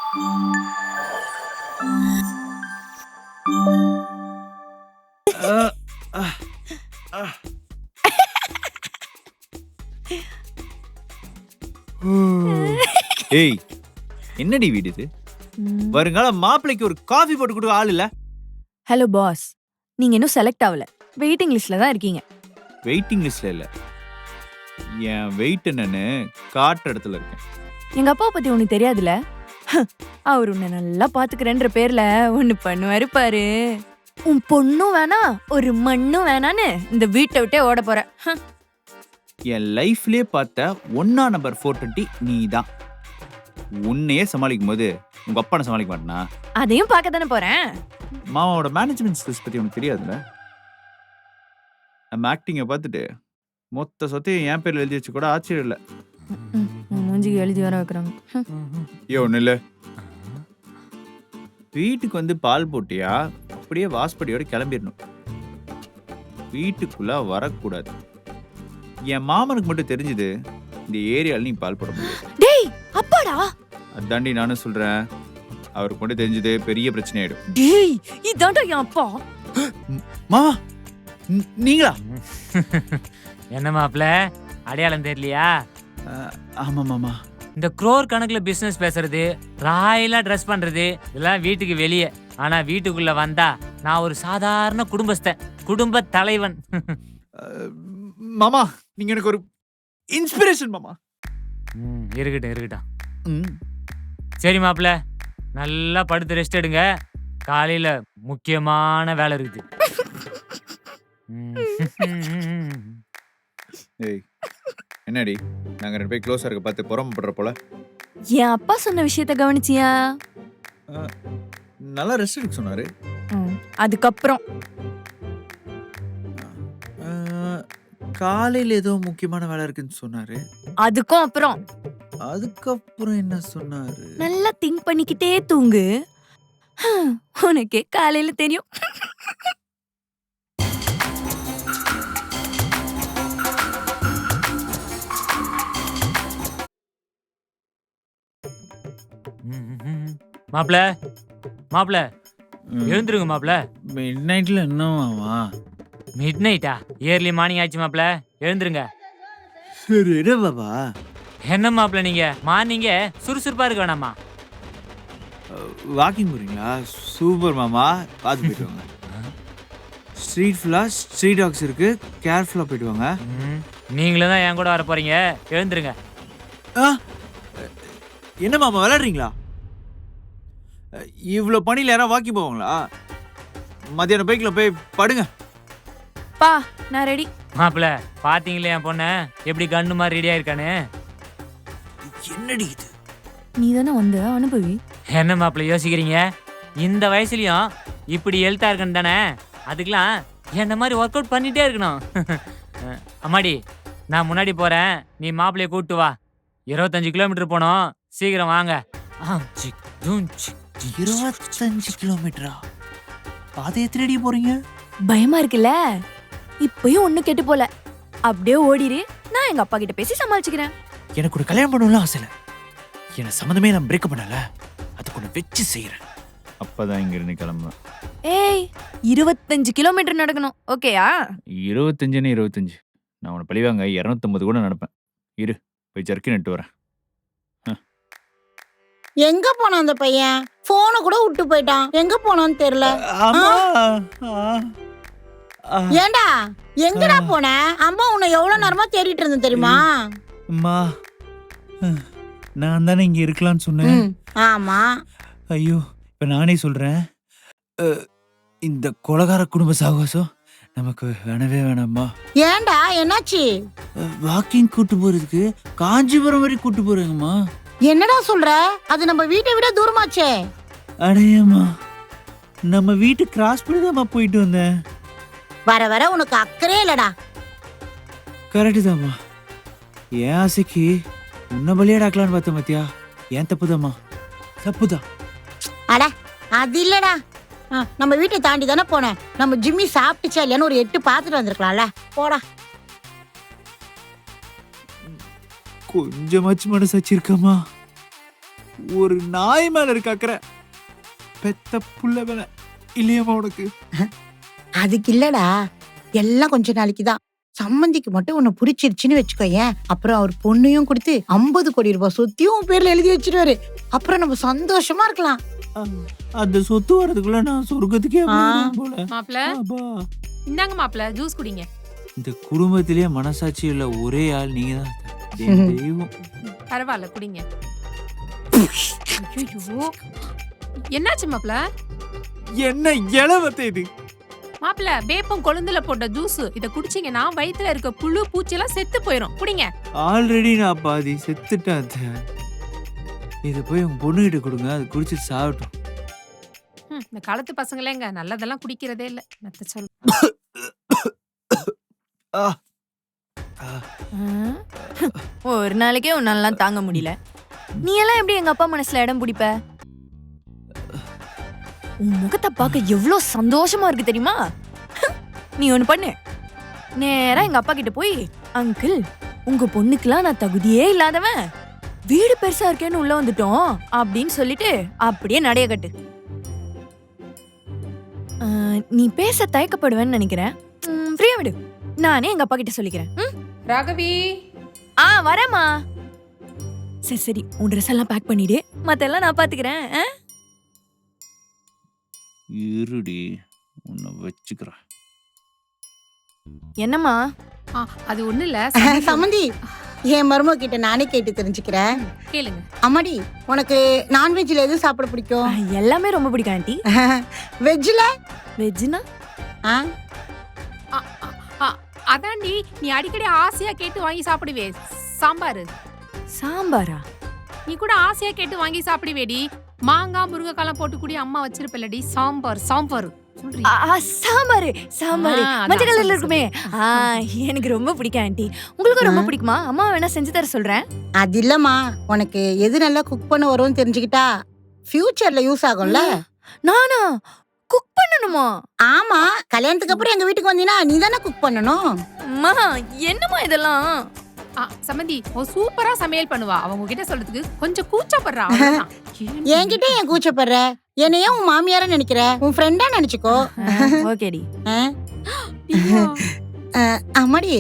அ, அ, அ. ஏய், என்னடி வீடு இது? வருங்கால மாப்பிள்ளைக்கு ஒரு காஃபி போட்டு கொடுக்க ஆள் இல்ல. ஹலோ பாஸ், நீங்க இன்னும் செலக்ட் ஆகல. வெயிட்டிங் லிஸ்ட்ல தான் இருக்கீங்க. வெயிட்டிங் லிஸ்ட்ல இல்ல. என் வெயிட் என்னன்னு காட்டுற இடத்துல இருக்கேன். எங்க அப்பா பத்தி உனக்கு தெரியாதுல? அவர் உன்னை நல்லா பாத்துக்கிறேன்ற பேர்ல ஒண்ணு பண்ணுவாரு பாரு. உன் பொண்ணும் வேணா ஒரு மண்ணும் வேணான்னு இந்த வீட்டை விட்டே ஓட போற. என் லைஃப்லயே பார்த்த 1 நம்பர் 420 நீ தான். உன்னையே சமாளிக்கும் போது உங்க அப்பா சமாளிக்க மாட்டேனா? அதையும் பார்க்க தானே போறேன். மாமாவோட மேனேஜ்மெண்ட் ஸ்கில்ஸ் பத்தி உனக்கு தெரியாதுல்ல? நம்ம ஆக்டிங்கை பார்த்துட்டு மொத்த சொத்தையும் என் பேர்ல எழுதி வச்சு கூட ஆச்சரியம் இல்லை. மூஞ்சிக்கு எழுதி வர வைக்கிறாங்க. ஐயோ ஒண்ணு இல்ல. வீட்டுக்கு வந்து பால் போட்டியா அப்படியே வாஸ்படியோட கிளம்பிடணும். வீட்டுக்குள்ள வரக்கூடாது. என் மாமனுக்கு மட்டும் தெரிஞ்சது இந்த ஏரியால நீ பால் போட முடியாது. டேய் அப்பாடா, அதாண்டி நானும் சொல்றேன். அவருக்கு மட்டும் தெரிஞ்சது பெரிய பிரச்சனை ஆயிடும். டேய் இதான்டா என் அப்பா. மாமா நீங்களா? என்ன மாப்ள, அடையாளம் தெரியலையா? ஆமா மாமா. இந்த குரோர் கணக்குல பிசினஸ் பேசுறது, ராயலா ட்ரெஸ் பண்றது இதெல்லாம் வீட்டுக்கு வெளியே. ஆனா வீட்டுக்குள்ள வந்தா நான் ஒரு சாதாரண குடும்பஸ்தன், குடும்ப தலைவன். மாமா நீங்க எனக்கு ஒரு இன்ஸ்பிரேஷன் மாமா. இருக்கட்டும் இருக்கட்டும். சரி மாப்ள, நல்லா படுத்து ரெஸ்ட் எடுங்க. காலையில முக்கியமான வேலை இருக்குது. ஏய் என்னடி, நாங்க 2 பேரும் க்ளோஸா இருக்க பார்த்து பொறாமப்படுற போல. என் அப்பா சொன்ன விஷயத்த கவனிச்சியா? நல்லா ரெஸ்ட் எடுக்க சொன்னாரு. அதுக்கப்புறம் காலையில ஏதோ முக்கியமான வேலை இருக்குன்னு சொன்னாரு. அதுக்கும் அப்புறம் அதுக்கப்புறம் என்ன சொன்னாரு? நல்லா திங்க் பண்ணிக்கிட்டே தூங்கு, உனக்கே காலையில தெரியும். மாப்ள மாப்ள எழுந்துருங்க மாப்ள. மிட் நைட்ல என்னவாமா? மிட் நைட்டா? இயர்லி மார்னிங் ஆச்சு மாப்ள, எழுந்துருங்க. சரி என்ன பாபா? என்ன மாப்ள நீங்க மார்னிங்கே சுறுசுறுப்பா இருக்க வேணாமா? வாக்கிங் போறீங்களா? சூப்பர் மாமா, பார்த்து போயிட்டு வாங்க. ஸ்ட்ரீட் ஃபுல்லா ஸ்ட்ரீட் டாக்ஸ் இருக்கு, கேர்ஃபுல்லா போயிட்டு வாங்க. நீங்களும் தான் என் கூட வர போறீங்க, எழுந்துருங்க. என்ன மாமா விளையாடுறீங்களா? இவ்வளோ பனியில் யாராவது வாக்கிங் போவாங்களா? மத்தியானம் பைக்கில் போய் படுங்க. பா நான் ரெடி. மாப்ள பாத்தீங்களே என் பொண்ண எப்படி கண்ணு மாதிரி ரெடியா இருக்கானு? என்னடி இது? நீ தானே வந்து அனுபவி. என்ன மாப்ள யோசிக்கிறீங்க? இந்த வயசுலயும் இப்படி ஹெல்த்தா இருக்கணும் தானே? அதுக்கெல்லாம் என்ன மாதிரி ஒர்க் அவுட் பண்ணிட்டே இருக்கணும். அம்மாடி நான் முன்னாடி போறேன், நீ மாப்பிள்ளைய கூப்பிட்டு வா. 25 கிலோமீட்டர் போனோம், சீக்கிரம் வாங்க. 25 கிலோமீட்டரா? பாதை எத்தனை அடி போறீங்க? பயமா இருக்குல்ல? இப்பயும் ஒண்ணு கெட்டு போல. அப்படியே ஓடிரு, நான் எங்க அப்பா கிட்ட பேசி சமாளிச்சுக்கிறேன். எனக்கு ஒரு கல்யாணம் பண்ணணும்னு ஆசை இல்லை. என்ன சம்மந்தமே நான் பிரேக்கப் பண்ணல, அதுக்கு ஒன்று வச்சு செய்யறேன். அப்பதான் இங்க இருந்து கிளம்புவேன். ஏய் 25 கிலோமீட்டர் நடக்கணும், ஓகேயா? 25ன்னு 25. நான் உன்னை பழிவாங்க 250 கூட நடப்பேன். இரு போய் ஜர்க்கி நட்டு வரேன். எங்க போனான் அந்த பையன்? போனை கூட விட்டு போயிட்டான். எங்க போனான்னு தெரியல. ஏண்டா எங்கடா போன? அம்மா உன்னை எவ்வளவு நேரமா தேடிட்டு இருந்தேன் தெரியுமா? அம்மா நான் தானே இங்க இருக்கலாம்னு சொன்னேன். ஆமா. ஐயோ இப்ப நானே சொல்றேன், இந்த கொலகார குடும்ப சாகசம் நமக்கு வேணவே வேணாம்மா. ஏண்டா என்னாச்சு? வாக்கிங் கூட்டு போறதுக்கு காஞ்சிபுரம் வரை கூட்டு போறேங்கம்மா. என்னடா சொல்ற? அது நம்ம வீட்டை விட தூரமாச்சே. அடையம்மா, நம்ம வீட்டு கிராஸ் பண்ணி தான் போயிட்டு வந்தேன். வர வர உனக்கு அக்கறையே இல்லடா. கரெக்டு தாம்மா. என் ஆசைக்கு உன்னை பலியாடாக்கலான்னு பார்த்தேன் மத்தியா. ஏன் தப்புதாம்மா, தப்புதான். அட அது இல்லடா, நம்ம வீட்டை தாண்டி தானே போனேன். நம்ம ஜிம்மி சாப்பிட்டுச்சா இல்லையான்னு ஒரு 8 பார்த்துட்டு வந்திருக்கலாம்ல. போடா. கொஞ்சமாச்சு மனசாச்சு இருக்கம்மா. ஒரு நாய் மேல இருக்க அக்கறை பெத்த புள்ள மேல இல்லையம்மா உனக்கு? அதுக்கு இல்லடா, எல்லாம் கொஞ்ச நாளைக்கு தான். சம்மந்திக்கு மட்டும் உன்னை புடிச்சிருச்சுன்னு வச்சுக்கோயேன், அப்புறம் அவர் பொண்ணையும் கொடுத்து 50 கோடி ரூபாய் சொத்தையும் உன் பேர்ல எழுதி வச்சிருவாரு. அப்புறம் நம்ம சந்தோஷமா இருக்கலாம். அந்த சொத்து வரதுக்குள்ள நான் சொர்க்கத்துக்கே போயிடுவேன் போல. மாப்பிள அப்பா, இந்தாங்க மாப்பிள ஜூஸ் குடிங்க. இந்த குடும்பத்திலேயே மனசாட்சி உள்ள ஒரே ஆள் நீங்க தான். என் தெய்வம். பரவாயில்ல குடிங்க. ஐயோ என்னாச்சு மாப்பிள? என்ன இளவத்தை இது? மாப்பிள வேப்பம் கொழுந்துல போட்ட ஜூஸ் இத குடிச்சீங்கன்னா வயித்துல இருக்க புழு பூச்சி எல்லாம் செத்து போயிடும். குடிங்க. ஆல்ரெடி நான் பாதி செத்துட்டேன் அத்தை. இதை போய் உங்க பொண்ணுகிட்ட கொடுங்க, அது குடிச்சிட்டு சாப்பிட்டோம். இந்த காலத்து பசங்களேங்க நல்லதெல்லாம் குடிக்கிறதே இல்ல. மத்த சொல். ஒரு நாளைக்கே உன்னாலாம் தாங்க முடியல. நீ எல்லாம் எப்படி எங்க அப்பா மனசுல இடம் பிடிப்ப? உன் முகத்தை பார்க்க எவ்வளவு சந்தோஷமா இருக்கு தெரியுமா? நீ ஒண்ணு பண்ணு, நேரா எங்க அப்பா கிட்ட போய், அங்கிள் உங்க பொண்ணுக்குலாம் நான் தகுதியே இல்லாதவன், வீடு பெருசா இருக்கேன்னு உள்ள வந்துட்டோம் அப்படின்னு சொல்லிட்டு அப்படியே நடைய கட்டு. நீ பேச தயக்கப்படுவேன்னு நினைக்கிறேன். ஃப்ரீயா விடு, நானே எங்க அப்பா கிட்ட சொல்லிக்கிறேன். ராகவி. வரேம்மா. சரி சரி, உன் ட்ரெஸ் எல்லாம் பேக் பண்ணிடு, மத்தெல்லாம் நான் பாத்துக்கிறேன். இருடி, உன்னை வச்சுக்கிறேன். என்னம்மா? அது ஒண்ணு இல்ல சம்மந்தி, என் மருமக கிட்ட நானே கேட்டு தெரிஞ்சுக்கிறேன். கேளுங்க. அம்மாடி, உனக்கு நான்வெஜ்ல எது சாப்பிட பிடிக்கும்? எல்லாமே ரொம்ப பிடிக்கும் ஆண்டி. வெஜ்ல? வெஜ்னா அதாண்டி நீ அடிக்கடி ஆசையா கேட்டு வாங்கி சாப்பிடுவே சாம்பாரு. சாம்பாரா? நீ கூட ஆசையா கேட்டு வாங்கி சாப்பிடுவேடி. மாங்காய் முருங்கைக்காலாம் போட்டு கூடிய அம்மா வச்சிருப்பல்லடி சாம்பார். சாம்பார் சாம்பாரு சாம்பாரு மஞ்சள் கலர்ல இருக்குமே. எனக்கு ரொம்ப பிடிக்கும் ஆண்டி. உங்களுக்கு ரொம்ப பிடிக்குமா? அம்மா வேணா செஞ்சு தர சொல்றேன். அது இல்லம்மா, உனக்கு எது நல்லா குக் பண்ண வரும்னு தெரிஞ்சுக்கிட்டா ஃபியூச்சர்ல யூஸ் ஆகும்ல. நானா குக் பண்ணணுமா? ஆமா, கல்யாணத்துக்கு அப்புறம் எங்க வீட்டுக்கு வந்தீங்கன்னா நீ தானே குக் பண்ணணும். அம்மா என்னம்மா இதெல்லாம்? சம்மந்தி சூப்பரா சமையல் பண்ணுவா. அவங்க கிட்ட சொல்றதுக்கு கொஞ்சம் கூச்சப்படுறா. என்கிட்ட ஏன் கூச்சப்படுற? என்னையும் உன் மாமியார நினைக்கிற, உன் ஃப்ரெண்டா நினைச்சுக்கோ. ஓகேடி. அம்மாடி,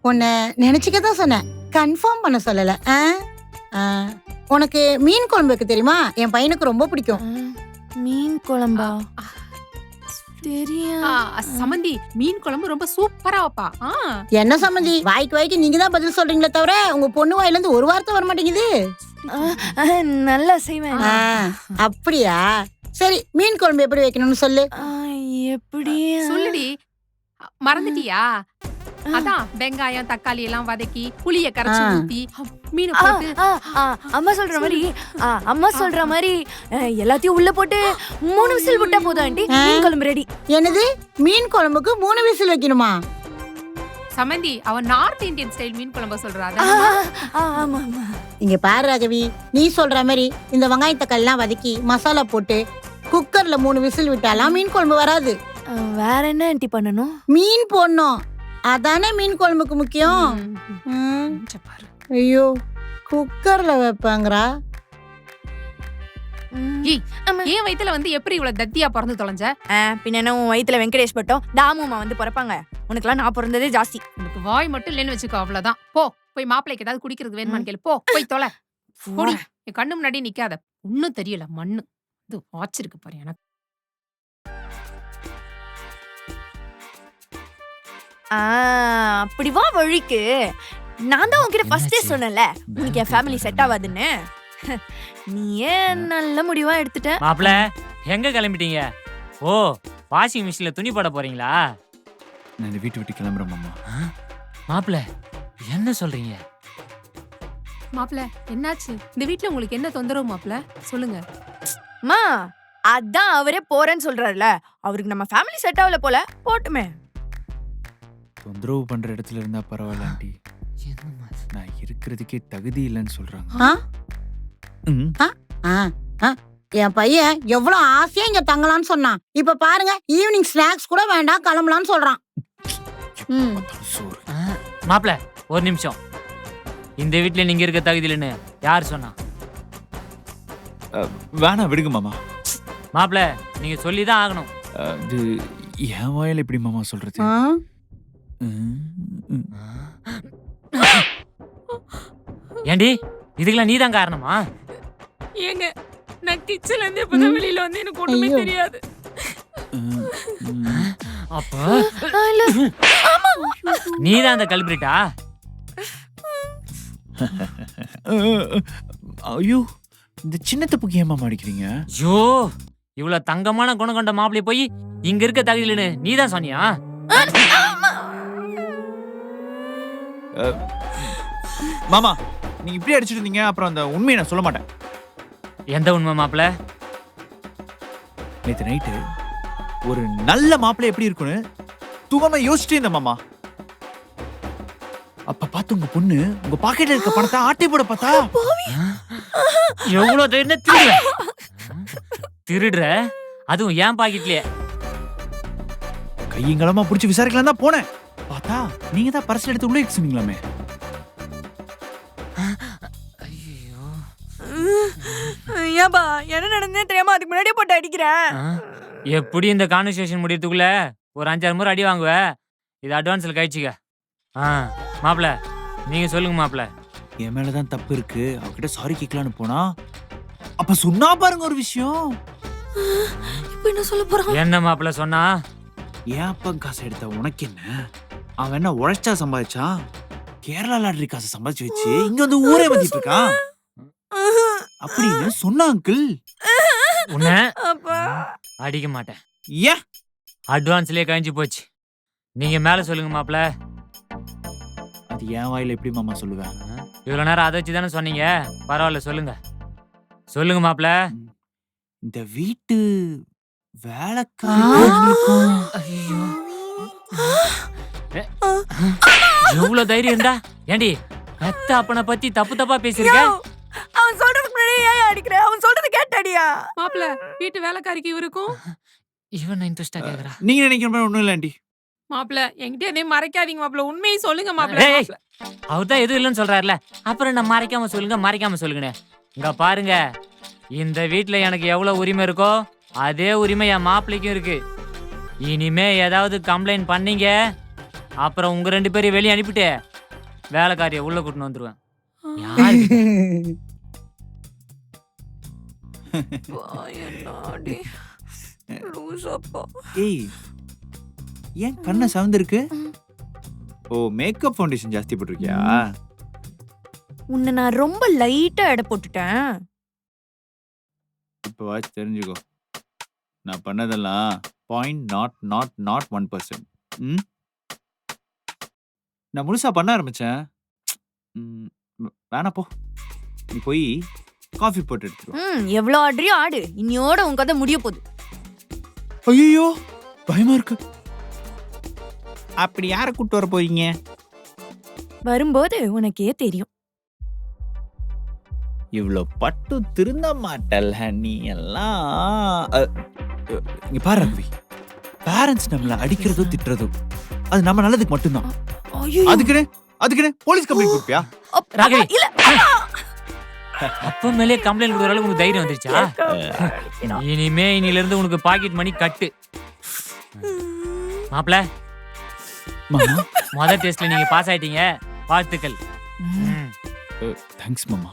உன்னை நினைச்சுக்கதான் சொன்னேன், கன்ஃபார்ம் பண்ண சொல்லல. உனக்கு மீன் குழம்பு வைக்க தெரியுமா? என் பையனுக்கு ரொம்ப பிடிக்கும். மீன் குழம்பா? தெரியும். சம்மந்தி மீன் குழம்பு ரொம்ப சூப்பரா வைப்பா. என்ன சம்மந்தி, வாய்க்கு வாய்க்கு நீங்க தான் பதில் சொல்றீங்களே தவிர உங்க பொண்ணு வாயில இருந்து ஒரு வார்த்தை வர மாட்டேங்குது. நல்லா செய்வேன். அப்படியா? சரி, மீன் குழம்பு எப்படி வைக்கணும்னு சொல்லு. எப்படி சொல்லுடி. மறந்துட்டியா? அதான் வெங்காயம் தக்காளி எல்லாம் வதக்கி புளிய கரைச்சு ஊத்தி மீன் போட்டு. அம்மா சொல்ற மாதிரி எல்லாத்தையும் உள்ள போட்டு 3 விசில் விட்டா போதும் ஆண்டி, மீன் குழம்பு ரெடி. என்னது, மீன் குழம்புக்கு 3 விசில் வைக்கணுமா? சமந்தி அவன் நார்த் இந்தியன் ஸ்டைல் மீன் குழம்பு சொல்றா. இங்க பாரு ராகவி, நீ சொல்ற மாதிரி இந்த வெங்காய தக்காளி எல்லாம் வதக்கி மசாலா போட்டு குக்கர்ல 3 விசில் விட்டாலாம் மீன் குழம்பு வராது. வேற என்ன ஆண்டி பண்ணணும்? மீன் போடணும், அதானே மீன் குழம்புக்கு முக்கியம். ஐயோ, குக்கர்ல வைப்பாங்கறா. ஏன் வயித்துல வந்து எப்படி இவ்வளவு தத்தியா பிறந்து தொலைஞ்ச? பின்ன உன் வயித்துல வெங்கடேஷ் பட்டம் தாமுமா வந்து பிறப்பாங்க. உனக்குலாம் நான் பிறந்ததே ஜாஸ்தி. உனக்கு வாய் மட்டும் இல்லைன்னு வச்சுக்கோ, அவ்வளவுதான். போய் மாப்பிள்ளைக்கு ஏதாவது குடிக்கிறது வேணுமான்னு கேளு. போய் தொலை. என் கண்ணு முன்னாடி நிக்காத. ஒன்னும் தெரியல, மண்ணு இது வாச்சிருக்கு பாரு எனக்கு. அப்படி வா வழிக்கு. நான் தான் உன்கிட்ட ஃபர்ஸ்டே சொன்னேன்ல, உனக்கு என் ஃபேமிலி செட் ஆகாதுன்னு. நீ ஏன் நல்ல முடிவா எடுத்துட்ட. மாப்பிள எங்க கிளம்பிட்டீங்க? ஓ, வாஷிங் மிஷின்ல துணி போட போறீங்களா? நான் வீட்டு விட்டு கிளம்புறேன் மாமா. மாப்பிள என்ன சொல்றீங்க? மாப்பிள என்னாச்சு? இந்த வீட்ல உங்களுக்கு என்ன தொந்தரவு மாப்பிள? சொல்லுங்க. மா, அதான் அவரே போறேன்னு சொல்றாருல, அவருக்கு நம்ம ஃபேமிலி செட் ஆகல போல, போட்டுமே. தொந்தரவு பண்ற இடத்துல இருந்தா பரவாயில்ல ஆண்டி, நான் இருக்கிறதுக்கே தகுதி இல்லைன்னு சொல்றாங்க. என் பையன் எவ்வளவு ஆசையா இங்க தங்கலான்னு சொன்னான். இப்ப பாருங்க, ஈவினிங் ஸ்நாக்ஸ் கூட வேண்டாம் கிளம்பலான்னு சொல்றான். மாப்பிள ஒரு நிமிஷம், இந்த வீட்டுல நீங்க இருக்க தகுதி இல்லைன்னு யார் சொன்னா? வேணாம் விடுங்க மாமா. மாப்பிள நீங்க சொல்லி தான் ஆகணும். இது என் வாயில எப்படி மாமா சொல்றது? ஆ? ஏண்டி இதுக்கெல்லாம் நீ தான் காரணமா? ஏங்க நான் கிச்சன்ல இருந்து இப்பதான் வெளியில வந்து எனக்கு ஒண்ணுமே ஐயோ. தெரியாது. அப்ப இல்ல. நீ தான் அந்த கல்பிரிட்டா? ஐயோ, இந்த சின்ன தப்புக்கு ஏன் மாமா அடிக்கிறீங்க? ஐயோ இவ்வளவு தங்கமான குணம் கொண்ட மாப்பிளைய போய் இங்க இருக்க தகுதியிலன்னு நீ தான் சொன்னியா? மாமா நீங்க இப்படி அடிச்சிட்டு இருந்தீங்க, அப்புறம் அந்த உண்மையை நான் சொல்ல மாட்டேன். எந்த உண்மை மாப்பிள? நேத்து நைட்டு ஒரு நல்ல மாப்பிள்ளை எப்படி இருக்குன்னு தூங்காம யோசிச்சுட்டே இருந்தேன் மாமா. அப்ப பார்த்து உங்க பொண்ணு உங்க பாக்கெட்ல இருக்க பணத்தை ஆட்டை போட பார்த்தா. எவ்வளவு தைரியம் திருடுற? திருடுற அதுவும் ஏன் பாக்கெட்லயே? கையங்களமா புடிச்சு விசாரிக்கலாம் தான் போனேன். பார்த்தா நீங்க தான் பர்ஸ் எடுத்து உள்ள சொன்னீங்களாமே. ஏன்பா என்ன நடந்தே தெரியாம அதுக்கு முன்னாடியே போட்டு அடிக்கிறேன். எப்படி இந்த கான்வர்சேஷன் முடியறதுக்குள்ள ஒரு 5-6 முறை அடி வாங்குவ. இது அட்வான்ஸ்ல கழிச்சுக்க. மாப்பிள நீங்க சொல்லுங்க மாப்பிள. என் மேலதான் தப்பு இருக்கு, அவகிட்ட சாரி கேட்கலான்னு போனா அப்ப சொன்னா பாருங்க ஒரு விஷயம். இப்ப என்ன சொல்ல போறான்? என்ன மாப்பிள சொன்னா? ஏன் அப்பா காசு எடுத்த உனக்கு என்ன? அவன் என்ன உழைச்சா சம்பாதிச்சான்? கேரளா லாட்டரி காசு சம்பாதிச்சு வச்சு இங்க வந்து ஊரே மதிட்டு இருக்கான் அப்படின்னு சொன்னா அங்கிள். உன்னை அப்பா அடிக்க மாட்டேன். ஏன்? அட்வான்ஸ்லயே கழிஞ்சு போச்சு. நீங்க மேல சொல்லுங்க மாப்பிள. அது என் வாயில எப்படி மாமா சொல்லுவேன்? இவ்வளவு நேரம் அதை வச்சு தானே சொன்னீங்க. பரவாயில்ல சொல்லுங்க. சொல்லுங்க மாப்பிள. இந்த வீட்டு வேலைக்காரங்களுக்கும் ஐயோ எவ்வளவு தைரியம் இருந்தா ஏண்டி பெத்த அப்பனை பத்தி தப்பு தப்பா பேசிருக்க? அவன் சொல்றதுக்கு முன்னாடி ஏன் அடிக்கிற? அவன் சொல்றது கேட்டடியா? மாப்பிள வீட்டு வேலைக்காரிக்கு இவருக்கும் இவன் இன்ட்ரெஸ்டா கேக்குறா. நீங்க நினைக்கிற மாதிரி ஒண்ணும் இல்ல ஆண்டி. மாப்பிள என்கிட்ட எதையும் மறைக்காதீங்க மாப்பிள, உண்மையை சொல்லுங்க மாப்பிள. ஏய், அவர்தான் எதுவும் இல்லைன்னு சொல்றாருல, அப்புறம் நான் மறைக்காம சொல்லுங்க. இங்க பாருங்க, இந்த வீட்டுல எனக்கு எவ்வளவு உரிமை இருக்கோ அதே உரிமை என் மாப்பிள்ளைக்கும் இருக்கு. இனிமே ஏதாவது கம்ப்ளைண்ட் பண்ணீங்க அப்புறம் உங்க 2 பேரையும் வெளியே அனுப்பிட்டு வேலைக்காரியை உள்ள கூட்டின்னு வந்துருவேன். யாரு? என்னடி லூசப்பா. ஏய், ஏன் கண்ணை சவந்திருக்கு? ஓ, மேக்கப் ஃபவுண்டேஷன் ஜாஸ்தி போட்டிருக்கியா? உன்னை நான் ரொம்ப லைட்டா எடை போட்டுட்டேன். இப்போ வாட்ச் தெரிஞ்சுக்கோ, நான் பண்ணதெல்லாம் 0.00001%. நான் முழுசா பண்ண ஆரம்பிச்சேன். வேணா போ, நீ போய் காஃபி போட்டு எடுத்துக்கோ. எவ்வளோ ஆடுறியோ ஆடு, இன்னியோட உன் கதை முடிய போகுது. ஐயோ பயமா இருக்கு. அப்படி யாரை கூட்டு வர போறீங்க? வரும்போது உனக்கே தெரியும். இவ்வளோ பட்டு திருந்த மாட்டல் நீ எல்லாம். இங்க பாரு ரவி, பேரண்ட்ஸ் நம்மள அடிக்கிறதோ திட்டுறதோ அது நம்ம நல்லதுக்கு மட்டும்தான். அதுக்குன்னு போலீஸ் கம்ப்ளைண்ட் கொடுப்பியா? ராகவி, இல்ல அப்ப மேலே கம்ப்ளைண்ட் கொடுக்குற அளவுக்கு உனக்கு தைரியம் வந்துருச்சா? இன்னில இருந்து உனக்கு பாக்கெட் மணி கட்டு. மாப்பிள, மாமா முதல் டெஸ்ட்ல நீங்க பாஸ் ஆயிட்டீங்க, வாழ்த்துக்கள். தேங்க்ஸ் மாமா.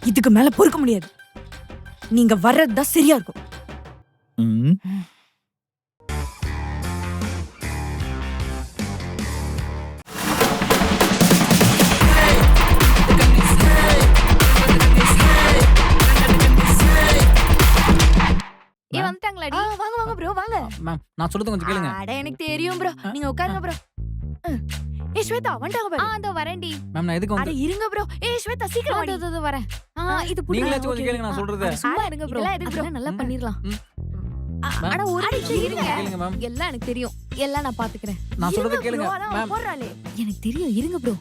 இதுக்கு மேல பொறுக்க முடியாது. நீங்க வர்றதுதான் சரியா இருக்கும். வந்துட்டாங்களாடி? வாங்க வாங்க ப்ரோ, வாங்க. மேம், நான் சொல்றது கொஞ்சம் கேளுங்க. அட எனக்கு தெரியும் ப்ரோ, நீங்க உட்காருங்க ப்ரோ. ஏய் ஸ்வேதா வந்துட்டாங்க பாரு. அதோ வரேன்டி. மேம், நான் எதுக்கு அட வந்து இருங்க ப்ரோ. ஏய் ஸ்வேதா சீக்கிரம் வாடி. அதோ வரேன். இது புடி. நீங்களே கொஞ்சம் கேளுங்க, நான் சொல்றது. சும்மா இருங்க ப்ரோ. இதெல்லாம் எதுக்கு bro? அதெல்லாம் நல்லா பண்ணிரலாம். மேம், அட ஒரு நிமிஷம் இருங்க. கேளுங்க மேம். எல்லாம் எனக்கு தெரியும். எல்லாம் நான் பாத்துக்கிறேன். நான் சொல்றது கேளுங்க. மேம், போறாளே. எனக்கு தெரியும், இருங்க ப்ரோ.